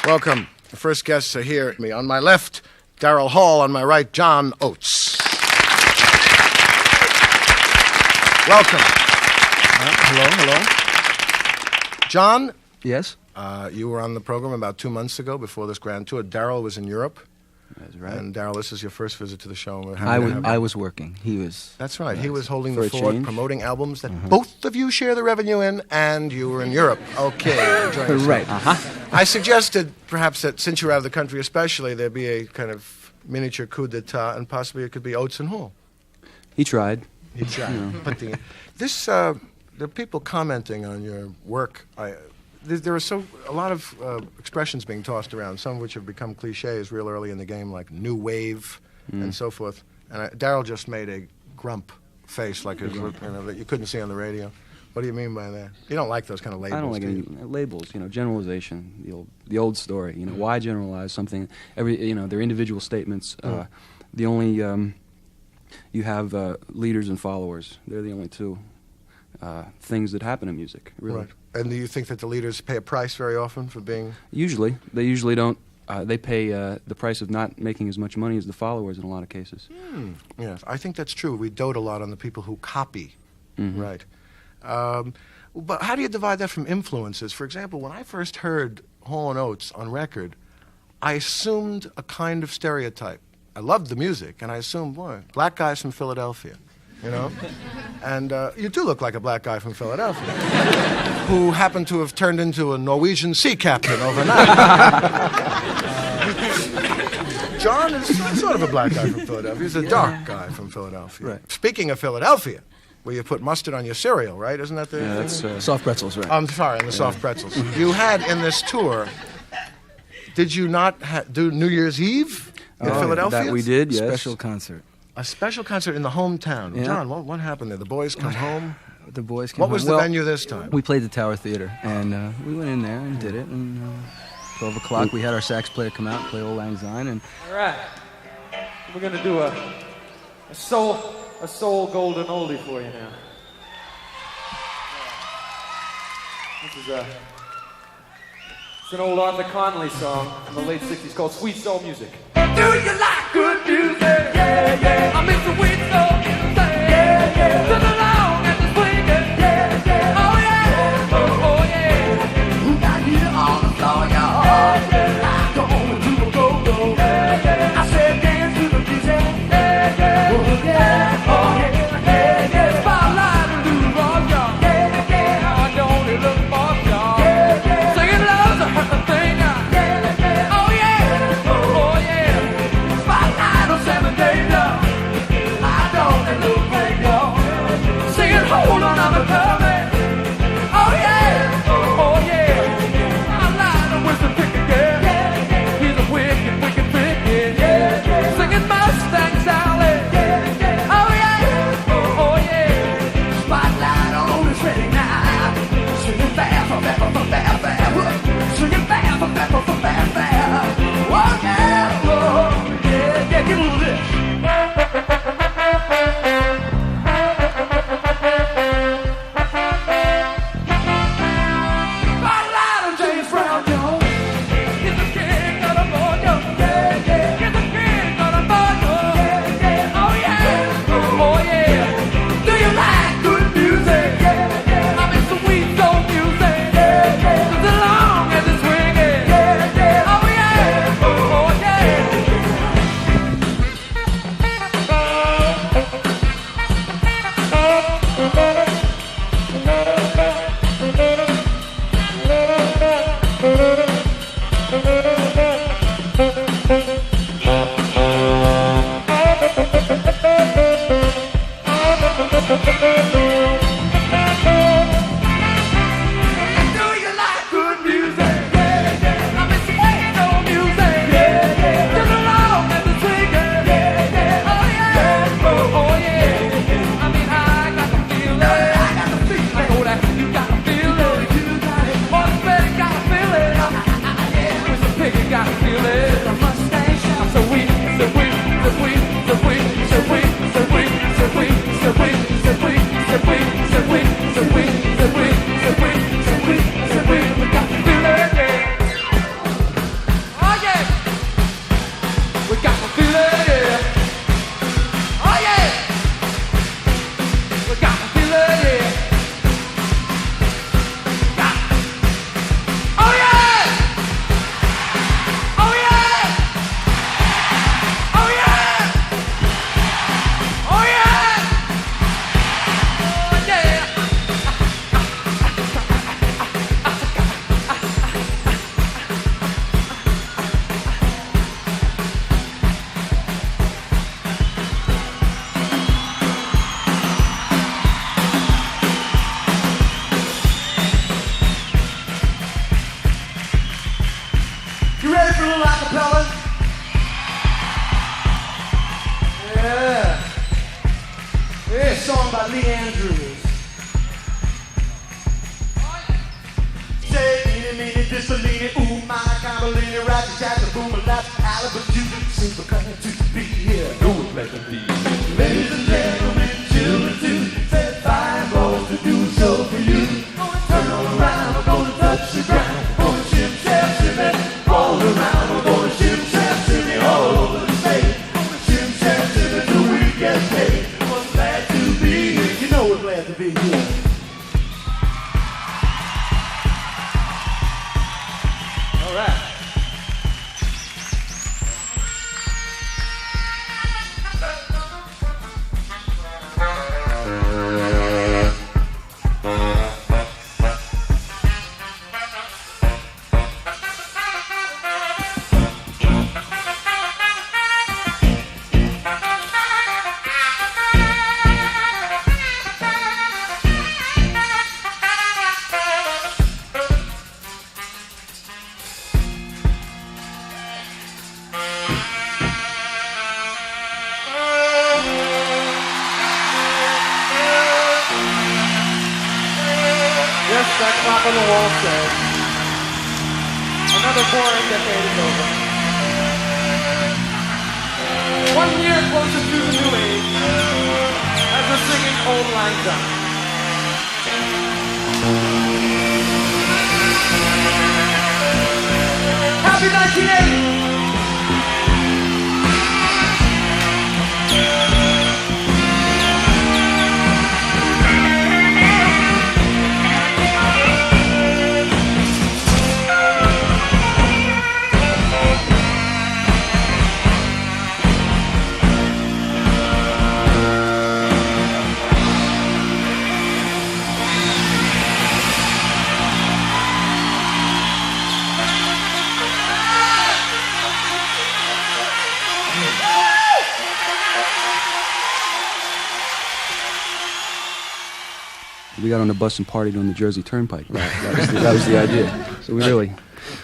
Welcome. The first guests are here. Me on my left, Daryl Hall. On my right, John Oates. Welcome. Hello. John? Yes? You were on the program about 2 months ago before this grand tour. Daryl was in Europe. That's right. And Daryl, this is your first visit to the show. I was working. He was... That's right. He was holding the for a fort, change. promoting albums that both of you share the revenue in, and you were in Europe. Okay. enjoying yourself. Right. I suggested, perhaps, that since you're out of the country especially, there be a kind of miniature coup d'etat, and possibly it could be Oates and Hall. He tried. He tried. But there are people commenting on your work. There are a lot of expressions being tossed around, some of which have become cliches real early in the game, like new wave and so forth. And Daryl just made a grump face, like that you couldn't see on the radio. What do you mean by that? You don't like those kind of labels? I don't like any labels. Generalization. The old story. Why generalize something? They're individual statements. The only you have leaders and followers. They're the only two things that happen in music. Really. Right. And do you think that the leaders pay a price very often for being... Usually. They usually don't. They pay the price of not making as much money as the followers in a lot of cases. Yes, I think that's true. We dote a lot on the people who copy. Right. But how do you divide that from influences? For example, when I first heard Hall & Oates on record, I assumed a kind of stereotype. I loved the music, and I assumed, boy, black guys from Philadelphia. And you do look like a black guy from Philadelphia who happened to have turned into a Norwegian sea captain overnight. John is sort of a black guy from Philadelphia. He's a dark guy from Philadelphia. Right. Speaking of Philadelphia, where you put mustard on your cereal, right? Isn't that the... Yeah, that's soft pretzels, right? I'm sorry, and the soft pretzels. You had in this tour, did you not do New Year's Eve in Philadelphia? That we did, yes. Special concert. A special concert in the hometown. Yeah. John, what happened there? The boys come home? The boys came What was home. the venue this time? We played the Tower Theater, and we went in there and did it. And 12 o'clock, we had our sax player come out and play Old Lang Syne. And all right, we're gonna do a soul golden oldie for you now. This is it's an old Arthur Conley song from the late '60s called "Sweet Soul Music." Do you like good music? Yeah, yeah. I mean, sweet soul music. Yeah, yeah. Turn along and the swinging. Yeah, yeah. Oh yeah. Oh yeah. Who got here on the floor, y'all? Yeah, yeah. Go on to the go-go. Yeah, yeah. I said dance to the music. Yeah, yeah. Oh yeah. Oh yeah. Yeah, yeah. Spotlight and do the rock, y'all. Yeah, yeah. I don't need look for y'all. Yeah, yeah. Singing love's a hurt thing. Yeah, yeah. Oh yeah. Oh yeah. Spotlight on 7 days. I don't little acapella. Yeah. Yeah, song by Lee Andrews. Say, meeny, dissolini, ooh, my Cambellini, ratchet, chat, boom, a lap, Alabama, super kind to be here. Go with let them be. Ladies and gentlemen, children too, said fine boys to do so for you. Turn on around, we're gonna touch the ground. Gonna shim, sham, shimmy, all around. We're gonna shim, sham, shimmy, all over the state. Gonna shim, sham, shimmy till we get paid. We're glad to be here. You know we're glad to be here. All right. Yes, that clock on the wall says another boring decade is over. 1 year closer to the new age as we're singing Old Lang Syne. Happy 1980! We got on the bus and partied on the Jersey Turnpike. That was the idea. So we really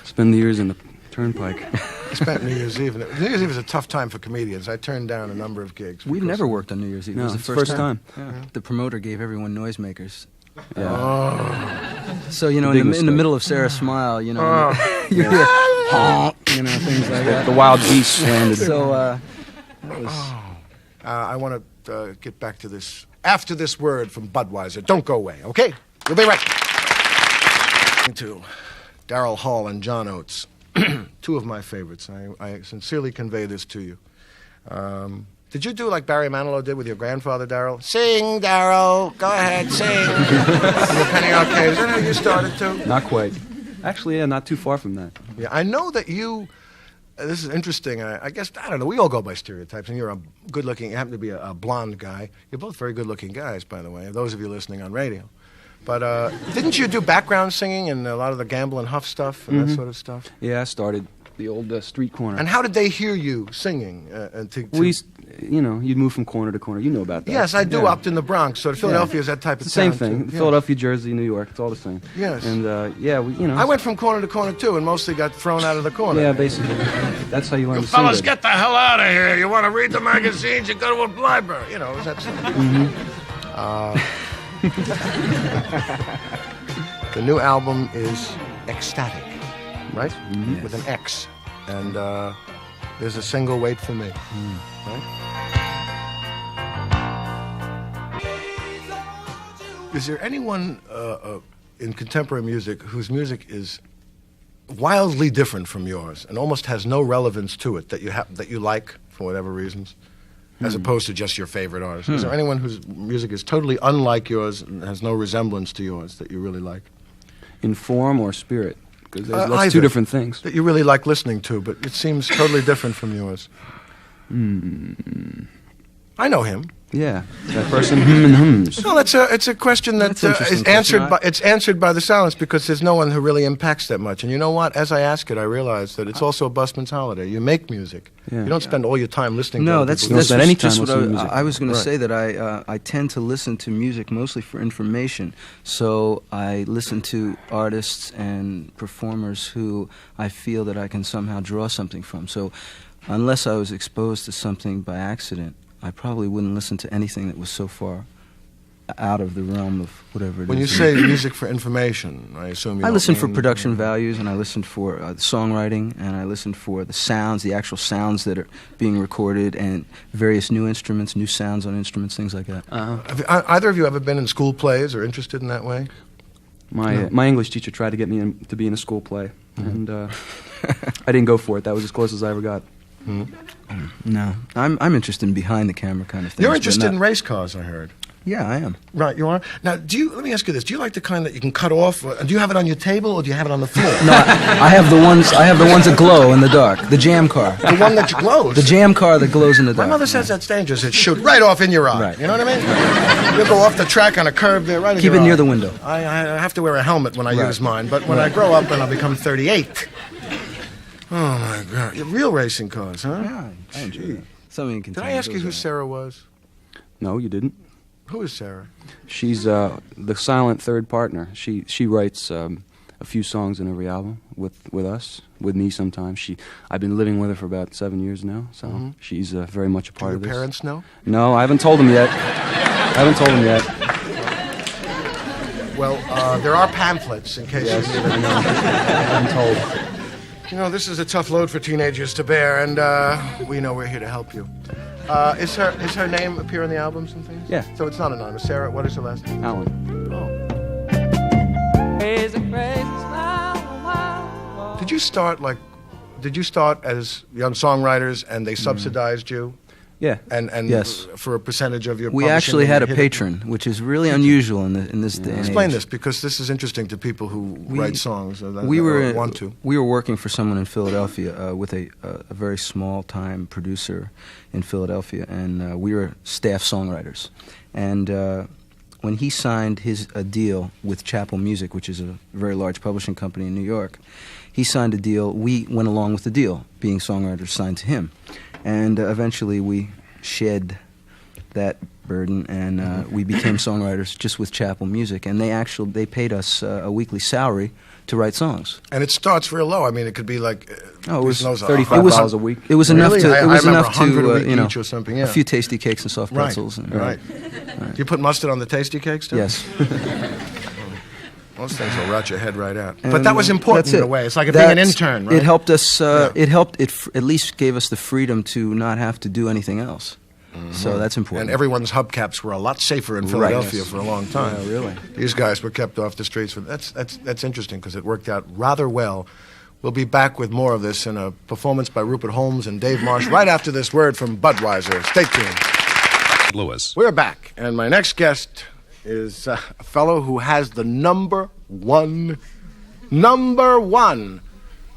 spend the years in the Turnpike. I spent New Year's Eve. New Year's Eve is a tough time for comedians. I turned down a number of gigs. We've never worked on New Year's Eve. No, it was it's the the first time. Yeah. The promoter gave everyone noisemakers. Yeah. Oh. So, you know, Big in the mistake. middle of Sarah's Smile, you know, you Yeah. hear honk, you know, things like that. The wild geese landed. So, that was... I want to get back to this after this word from Budweiser. Don't go away, okay? We'll be right back. To Daryl Hall and John Oates, two of my favorites. I sincerely convey this to you. Did you do like Barry Manilow did with your grandfather, Daryl? Sing, Daryl. Go ahead, sing. In the Penny Arcade. Is that how you started too? Not quite. Actually, yeah, not too far from that. Yeah, I know that you. This is interesting. I guess I don't know. We all go by stereotypes, and you're a good-looking. You happen to be a blonde guy. You're both very good-looking guys, by the way. Those of you listening on radio. But didn't you do background singing and a lot of the Gamble and Huff stuff and that sort of stuff? Yeah, I started the old street corner. And how did they hear you singing? You know, you'd move from corner to corner. You know about that. Yes, I do. Yeah. Up in the Bronx. So Philadelphia is that type of It's the same town, thing. too. Yeah. Philadelphia, Jersey, New York. It's all the same. Yes. And yeah, you know. I went from corner to corner too, and mostly got thrown out of the corner. Yeah, basically. That's how you learn You to sing. fellas, good. get the hell out of here! You want to read the magazines? You go to a library. You know, that's. The new album is Ecstatic, right? Yes. With an X, and there's a single, Wait for Me. Right? Is there anyone in contemporary music whose music is wildly different from yours and almost has no relevance to it that you like for whatever reasons, as opposed to just your favorite artist? Is there anyone whose music is totally unlike yours and has no resemblance to yours that you really like? In form or spirit? Because that's Either. two different things. That you really like listening to, but it seems totally different from yours. I know him. Yeah, that person and hums. Well, it's a question that That's an interesting is answered question. by it's answered by the silence because there's no one who really impacts that much. And you know what? As I ask it, I realize that it's also a busman's holiday. You make music. Yeah. You don't spend all your time listening. to No, other that's people's don't spend any time just what listening to music. I was going Right. to say that I tend to listen to music mostly for information. So I listen to artists and performers who I feel that I can somehow draw something from. So unless I was exposed to something by accident, I probably wouldn't listen to anything that was so far out of the realm of whatever it is. When you say music for information, I assume you I don't listen for mean- production values, and I listen for songwriting, and I listen for the sounds, the actual sounds that are being recorded, and various new instruments, new sounds on instruments, things like that. Have either of you ever been in school plays or interested in that way? My English teacher tried to get me to be in a school play, and I didn't go for it. That was as close as I ever got. No, I'm interested in behind the camera kind of thing. You're interested in race cars, I heard. Yeah, I am. Right, you are. Now, let me ask you this: do you like the kind that you can cut off? Do you have it on your table, or do you have it on the floor? No, I have the ones. I have the ones that glow in the dark. The jam car. The one that glows. The jam car that glows in the My dark. mother says that's dangerous. It shoot right off in your eye. Right. You know what I mean? You'll go off the track on a curve there, right in Keep your it near eye. the window. I have to wear a helmet when I Right. use mine, but when I grow up and I'll become 38. Oh, my God. Real racing cars, huh? Yeah, I enjoy that. Something you can Did tell I me ask you those who are- Sarah was? No, you didn't. Who is Sarah? She's the silent third partner. She writes a few songs in every album with us, with me sometimes. I've been living with her for about 7 years now, so she's very much a Do part your of this. parents know? No, I haven't told them yet. Well, there are pamphlets in case Yes, you need it. I haven't told. You know, this is a tough load for teenagers to bear, and we know we're here to help you. Is her name appear on the albums and things? Yeah. So it's not anonymous. Sarah, what is her last name? Alan. Oh. Crazy, crazy smile. Did you start as young songwriters and they subsidized you? Yeah. And Yes. for a percentage of your We publishing actually when had you a hit it? patron, which is really unusual in this day and Explain age. this, because this is interesting to people who write songs or that We were want to. We were working for someone in Philadelphia with a very small time producer in Philadelphia, and we were staff songwriters. And when he signed a deal with Chapel Music, which is a very large publishing company in New York, he signed a deal. We went along with the deal, being songwriters signed to him, and eventually we shed that burden, and we became songwriters just with Chapel Music, and they paid us a weekly salary to write songs. And it starts real low. I mean, it could be like Oh, it was $35 a week. It was Really? enough to. I It was remember enough 100 a to week you know, each or something, a yeah. few tasty cakes and soft Right, pretzels. And, right. Do you put mustard on the tasty cakes too? Yes. Those things will rot your head right out. And, But that was important that's in it. a way. It's like being an That's- intern, right? It helped us. Yeah. It helped. At least gave us the freedom to not have to do anything else. So that's important. And everyone's hubcaps were a lot safer in Philadelphia Yes. for a long time. Yeah, really. These guys were kept off the streets. That's interesting because it worked out rather well. We'll be back with more of this in a performance by Rupert Holmes and Dave Marsh right after this word from Budweiser. Stay tuned. Lewis. We're back, and my next guest is a fellow who has the number one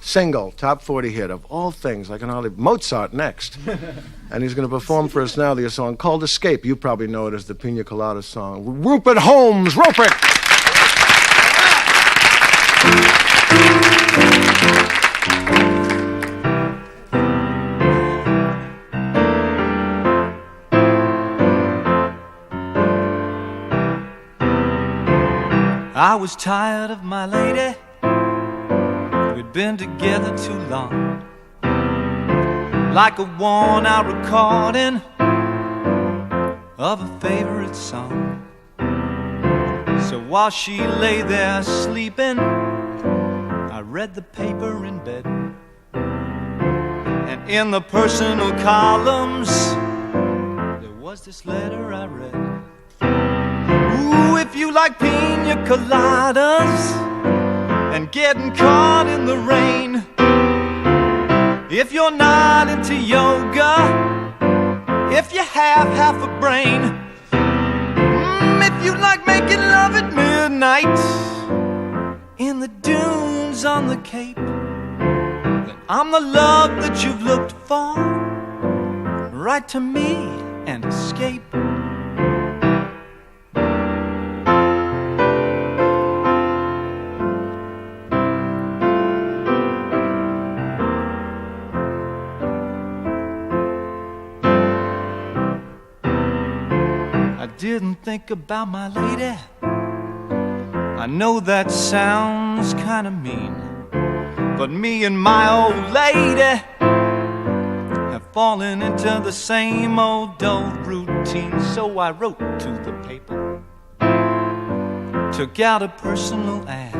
single top 40 hit of all things. I can hardly Mozart next, and he's going to perform for us now the song called "Escape." You probably know it as the Pina Colada song. Rupert Holmes, Rupert. I was tired of my lady. We'd been together too long. Like a worn-out recording of a favorite song. So while she lay there sleeping, I read the paper in bed. And in the personal columns, there was this letter I read. Ooh, if you like pina coladas and getting caught in the rain, if you're not into yoga, if you have half a brain, if you like making love at midnight in the dunes on the Cape, then I'm the love that you've looked for. Write to me and escape. didn't think about my lady. I know that sounds kind of mean, but me and my old lady have fallen into the same old routine. So I wrote to the paper, took out a personal ad,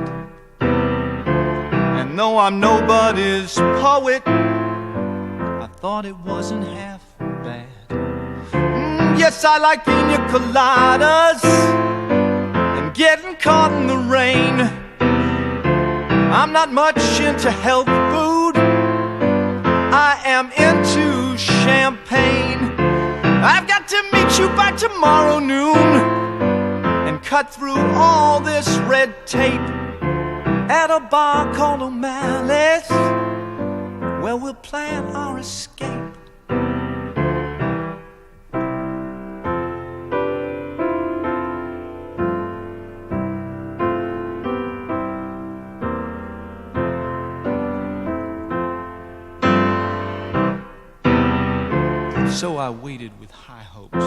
and though I'm nobody's poet, I thought it wasn't half bad. Yes, I like pina coladas and getting caught in the rain. I'm not much into health food, I am into champagne. I've got to meet you by tomorrow noon and cut through all this red tape at a bar called O'Malley's, where we'll plan our escape. So I waited with high hopes,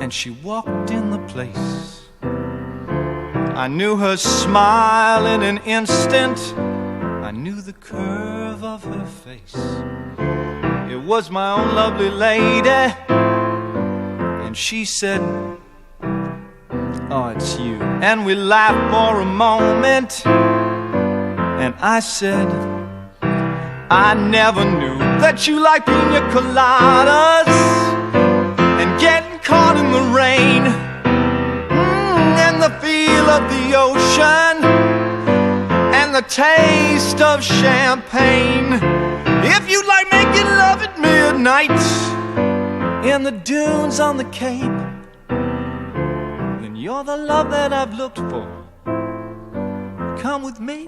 and she walked in the place. I knew her smile in an instant, I knew the curve of her face. It was my own lovely lady, and she said, "Oh, it's you." And we laughed for a moment, and I said, "I never knew that you like pina coladas and getting caught in the rain, and the feel of the ocean and the taste of champagne. If you like making love at midnight in the dunes on the Cape, then you're the love that I've looked for. Come with me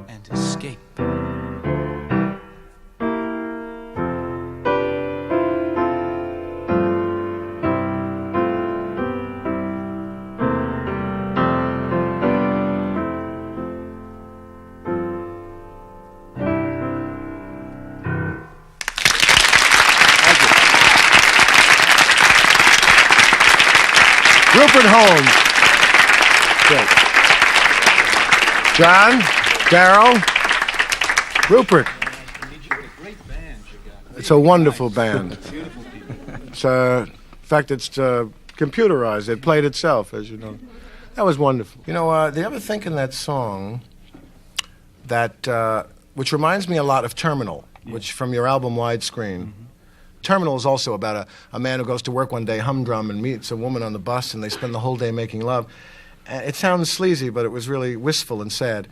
and escape." Rupert Holmes. Great. John, Daryl, Rupert. It's a wonderful band. It's, in fact, it's computerized. It played itself, as you know. That was wonderful. You know, do you ever think in that song that, which reminds me a lot of Terminal, which from your album Widescreen. Terminal is also about a man who goes to work one day, humdrum, and meets a woman on the bus, and they spend the whole day making love. It sounds sleazy, but it was really wistful and sad.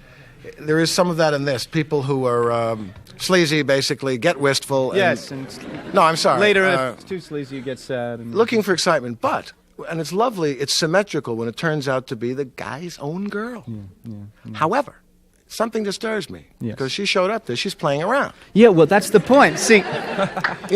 There is some of that in this. People who are sleazy, basically, get wistful. Yes. No, I'm sorry. Later, if it's too sleazy, you get sad. And looking for excitement, but, and it's lovely, it's symmetrical when it turns out to be the guy's own girl. However, something disturbs me, because she showed up there, she's playing around. Yeah, well, that's the point. See, you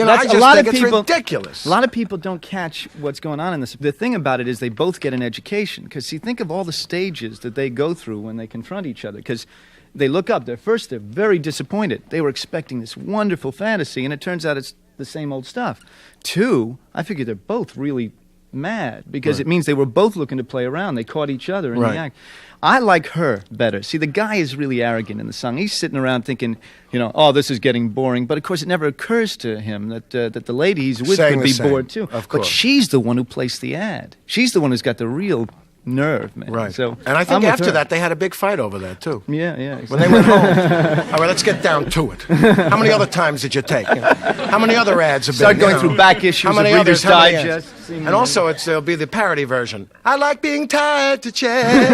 know, I just think it's ridiculous. A lot of people don't catch what's going on in this. The thing about it is they both get an education, because see, think of all the stages that they go through when they confront each other, because they look up, they're very disappointed. They were expecting this wonderful fantasy, and it turns out it's the same old stuff. Two, I figure they're both really mad, because it means they were both looking to play around. They caught each other in the act. I like her better. See, the guy is really arrogant in the song. He's sitting around thinking, you know, oh, this is getting boring. But, of course, it never occurs to him that the lady he's with would be bored, too. Of course. But she's the one who placed the ad. She's the one who's got the real nerve, man. Right. So and I think after that, they had a big fight over that, too. Yeah, yeah. Exactly. When they went home. All right, let's get down to it. How many other times did you take? How many other ads have been? Start going through back issues of Reader's Digest. And also, it'll be the parody version. I like being tied to chairs,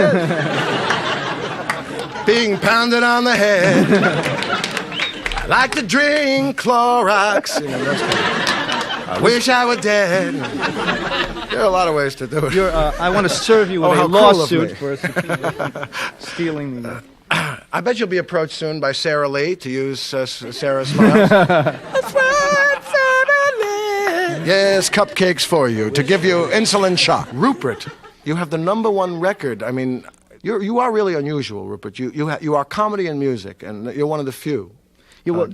being pounded on the head. I like to drink Clorox. You know, I wish I were dead. There are a lot of ways to do it. I want to serve you with a lawsuit for stealing the... I bet you'll be approached soon by Sarah Lee to use Sarah Smiles. That's right, Sarah Lee. Yes, cupcakes for you to give you insulin shock. Rupert, you have the #1 record. I mean, you are really unusual, Rupert. You are comedy and music, and you're one of the few. Yeah, well,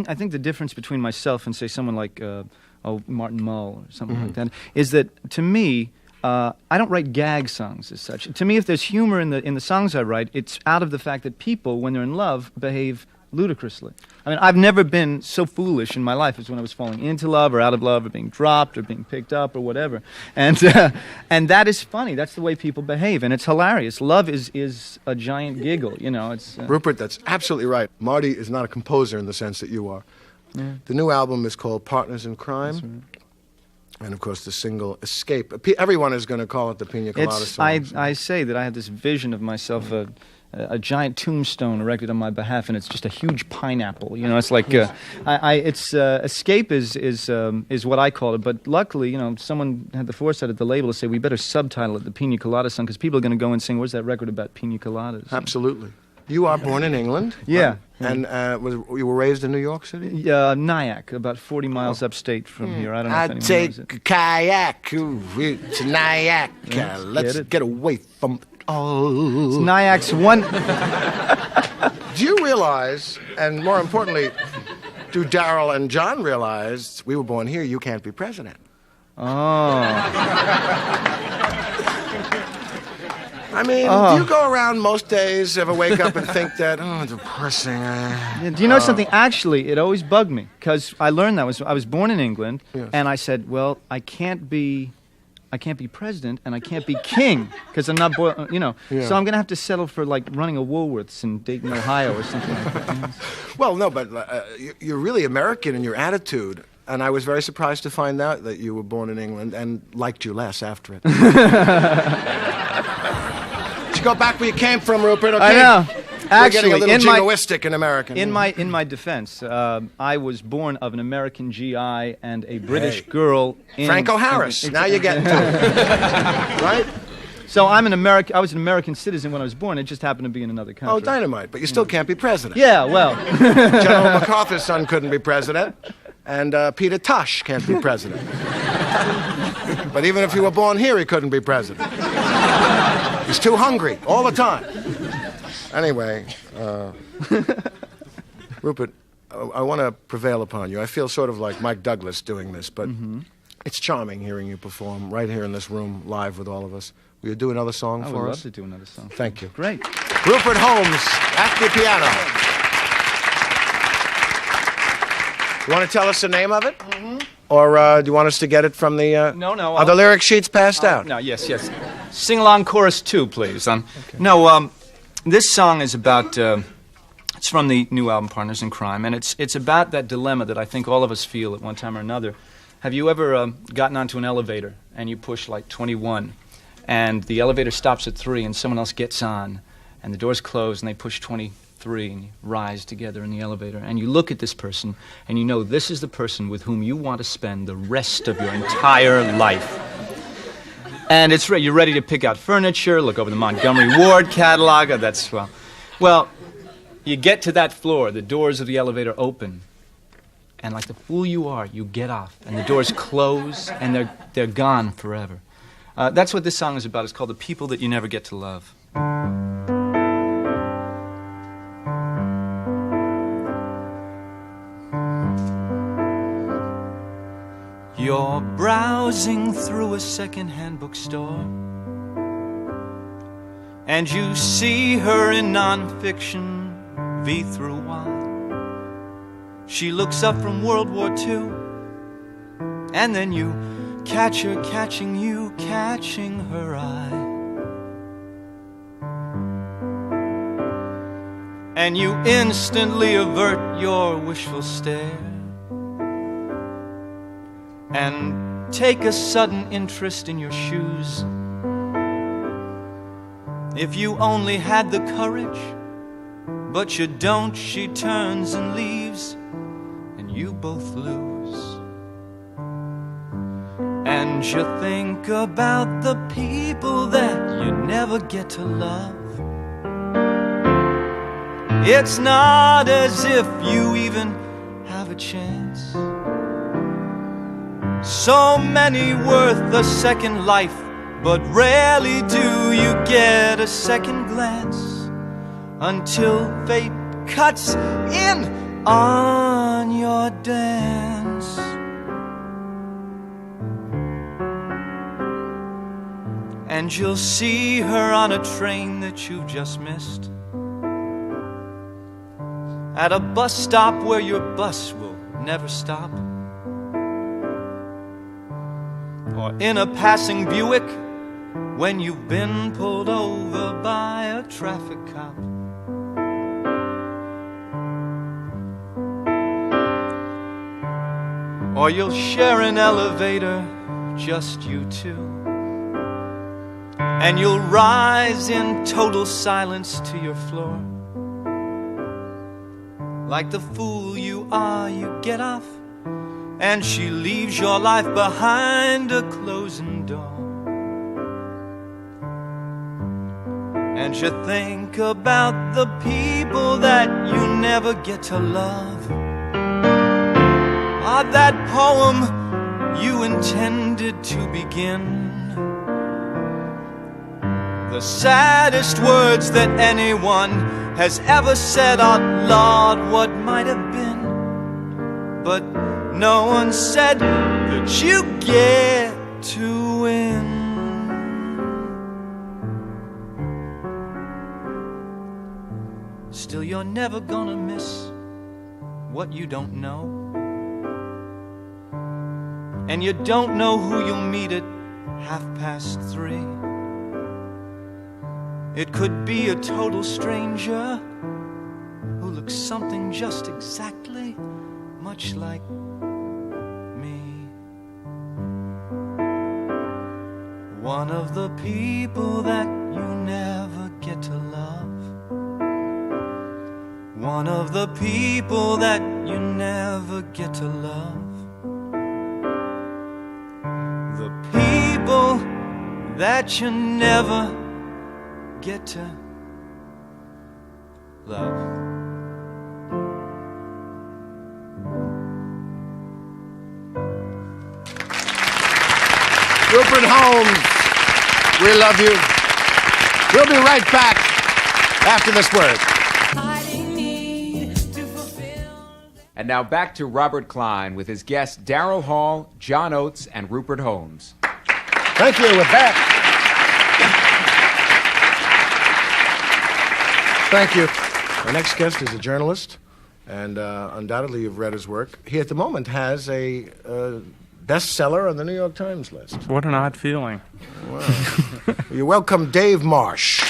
I think the difference between myself and, say, someone like Martin Mull or something like that, is that to me, I don't write gag songs as such. To me, if there's humor in the songs I write, it's out of the fact that people, when they're in love, behave ludicrously. I mean, I've never been so foolish in my life as when I was falling into love or out of love or being dropped or being picked up or whatever. And that is funny. That's the way people behave, and it's hilarious. Love is a giant giggle, you know. It's Rupert, that's absolutely right. Marty is not a composer in the sense that you are. Yeah. The new album is called Partners in Crime. That's right. And, of course, the single Escape. Everyone is going to call it the Pina Colada song. I say that I had this vision of myself, a giant tombstone erected on my behalf, and it's just a huge pineapple. You know, it's like Escape is what I call it. But luckily, you know, someone had the foresight at the label to say we better subtitle it the Pina Colada song, because people are going to go and sing, "Where's that record about pina coladas?" Absolutely. You are born in England. Yeah. And you were raised in New York City? Nyack, about 40 miles upstate from here. I don't know if anyone knows it. Take a kayak to Nyack. Let's get away from... It's Nyack's one... Do you realize, and more importantly, do Daryl and John realize, we were born here, you can't be president? Oh. I mean, do you go around most days, ever wake up and think that, depressing. Yeah, do you know something? Actually, it always bugged me, because I learned that I was born in England, and I said, well, I can't be president, and I can't be king, because I'm not, you know. Yeah. So I'm going to have to settle for, like, running a Woolworths in Dayton, Ohio, or something like that. Well, no, but you're really American in your attitude. And I was very surprised to find out that you were born in England and liked you less after it. You go back where you came from, Rupert, okay? I know. We're getting a little jingoistic in American. In my defense, I was born of an American GI and a British girl. Franco Harris. Now you're getting to it. Right? So I was an American citizen when I was born. It just happened to be in another country. Oh, dynamite. But you still can't be president. Yeah, well. General MacArthur's son couldn't be president. And Peter Tosh can't be president. But even if he were born here, he couldn't be president. He's too hungry all the time. Anyway, Rupert, I want to prevail upon you. I feel sort of like Mike Douglas doing this, but it's charming hearing you perform right here in this room live with all of us. Will you do another song for us? I would love to do another song. Thank you. Great. Rupert Holmes at the piano. You want to tell us the name of it? Or do you want us to get it from the... No. Are the lyric sheets passed out? No, yes. Sing along chorus 2, please. Okay. No, this song is about... it's from the new album, Partners in Crime, and it's about that dilemma that I think all of us feel at one time or another. Have you ever gotten onto an elevator and you push like 21, and the elevator stops at 3 and someone else gets on, and the doors close and they push 23 and you rise together in the elevator, and you look at this person and you know this is the person with whom you want to spend the rest of your entire life. And you're ready to pick out furniture, look over the Montgomery Ward catalog. That's well, you get to that floor, the doors of the elevator open, and like the fool you are, you get off, and the doors close, and they're gone forever. That's what this song is about. It's called The People That You Never Get to Love. You're browsing through a second-hand bookstore, and you see her in nonfiction, V through Y. She looks up from World War II, and then you catch her catching you, catching her eye. And you instantly avert your wishful stare and take a sudden interest in your shoes. If you only had the courage, but you don't, she turns and leaves, and you both lose. And you think about the people that you never get to love. It's not as if you even have a chance. So many worth a second life, but rarely do you get a second glance until fate cuts in on your dance. and you'll see her on a train that you just missed, at a bus stop where your bus will never stop, or in a passing Buick when you've been pulled over by a traffic cop. Or you'll share an elevator, just you two, and you'll rise in total silence to your floor. Like the fool you are, you get off, and she leaves your life behind a closing door. And you think about the people that you never get to love, or that poem you intended to begin. The saddest words that anyone has ever said are, Lord, what might have been. But no one said that you get to win. Still, you're never gonna miss what you don't know, and you don't know who you'll meet at 3:30. It could be a total stranger who looks something just exactly much like me. One of the people that you never get to love. One of the people that you never get to love. The people that you never get to love. Rupert Holmes, we love you. We'll be right back after this word. And now back to Robert Klein with his guests Daryl Hall, John Oates, and Rupert Holmes. Thank you. We're back. Thank you. Our next guest is a journalist, and undoubtedly you've read his work. He, at the moment, has a bestseller on the New York Times list. What an odd feeling. Wow. You welcome Dave Marsh.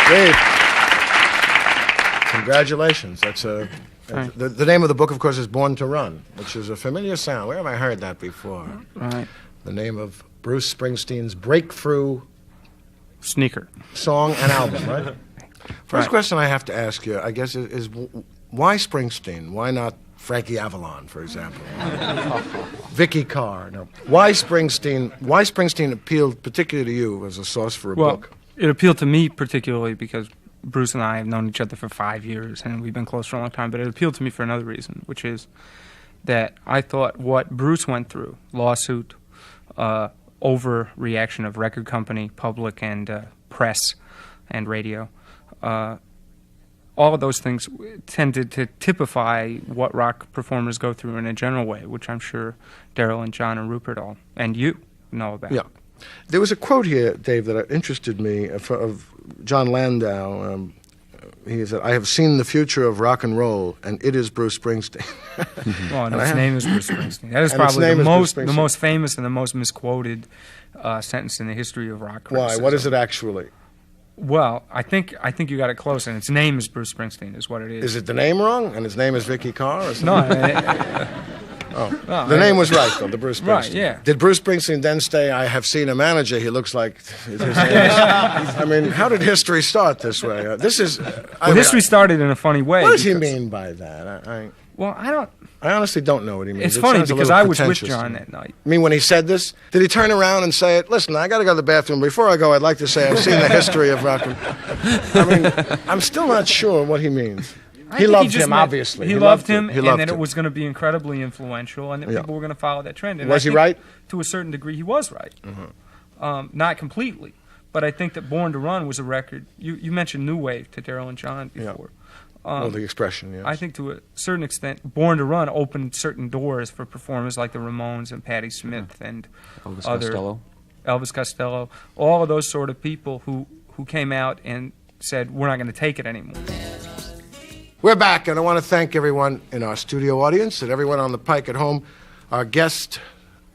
Dave, congratulations. That's the name of the book, of course, is Born to Run, which is a familiar sound. Where have I heard that before? Right. The name of Bruce Springsteen's breakthrough Sneaker. Song and album, right? First question I have to ask you, I guess, is why Springsteen? Why not Frankie Avalon, for example? Vicky Carr? No. Why Springsteen? Why Springsteen appealed particularly to you as a source for a book? It appealed to me particularly because Bruce and I have known each other for 5 years, and we've been close for a long time, but it appealed to me for another reason, which is that I thought what Bruce went through, lawsuit, overreaction of record company, public, and press and radio, all of those things tended to typify what rock performers go through in a general way, which I'm sure Daryl and John and Rupert all, and you know about. Yeah. There was a quote here, Dave, that interested me of John Landau. He said, "I have seen the future of rock and roll, and it is Bruce Springsteen." Well, and its name is Bruce Springsteen. That is probably the most famous and the most misquoted sentence in the history of rock criticism. Why? What is it actually? Well, I think you got it close, and its name is Bruce Springsteen, is what it is. Is it the name wrong, and his name is Vicky Carr? Or No. The name was right, though, the Bruce Springsteen. Right, yeah. Did Bruce Springsteen then say, "I have seen a manager, he looks like his name is"? I mean, how did history start this way? History started in a funny way. What does he mean by that? I honestly don't know what he means. It's funny because I was with John that night. I mean, when he said this, did he turn around and say, "Listen, I got to go to the bathroom. Before I go, I'd like to say I've seen the history of rock and..." I mean, I'm still not sure what he means. He loved him, obviously. He loved him, and that it was going to be incredibly influential, and that people were going to follow that trend. And was he right? To a certain degree, he was right. Mm-hmm. Not completely, but I think that Born to Run was a record. You mentioned New Wave to Daryl and John before. the expression, yes. I think to a certain extent, Born to Run opened certain doors for performers like the Ramones and Patti Smith and Elvis Costello, all of those sort of people who came out and said, we're not going to take it anymore. We're back, and I want to thank everyone in our studio audience and everyone on the Pike at home. Our guests,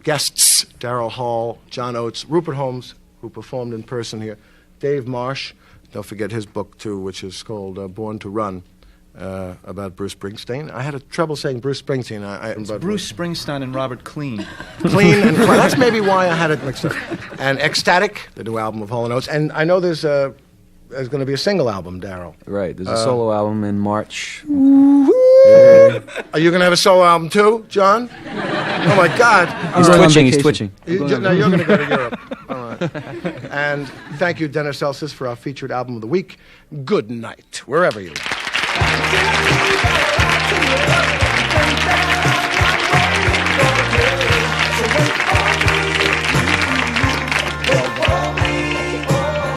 Daryl Hall, John Oates, Rupert Holmes, who performed in person here, Dave Marsh, don't forget his book, too, which is called Born to Run, about Bruce Springsteen. I had trouble saying Bruce Springsteen. It's Bruce Springsteen and Robert Klein. Klein and Klein. That's maybe why I had it mixed up. And Ecstatic, the new album of Hall & Oates. And I know there's going to be a single album, Daryl. Right. There's a solo album in March. Are you going to have a solo album, too, John? Oh, my God. He's twitching. He's twitching. Now you're going to go to Europe. All right. And thank you, Dennis Elsis, for our featured album of the week. Good night, wherever you are.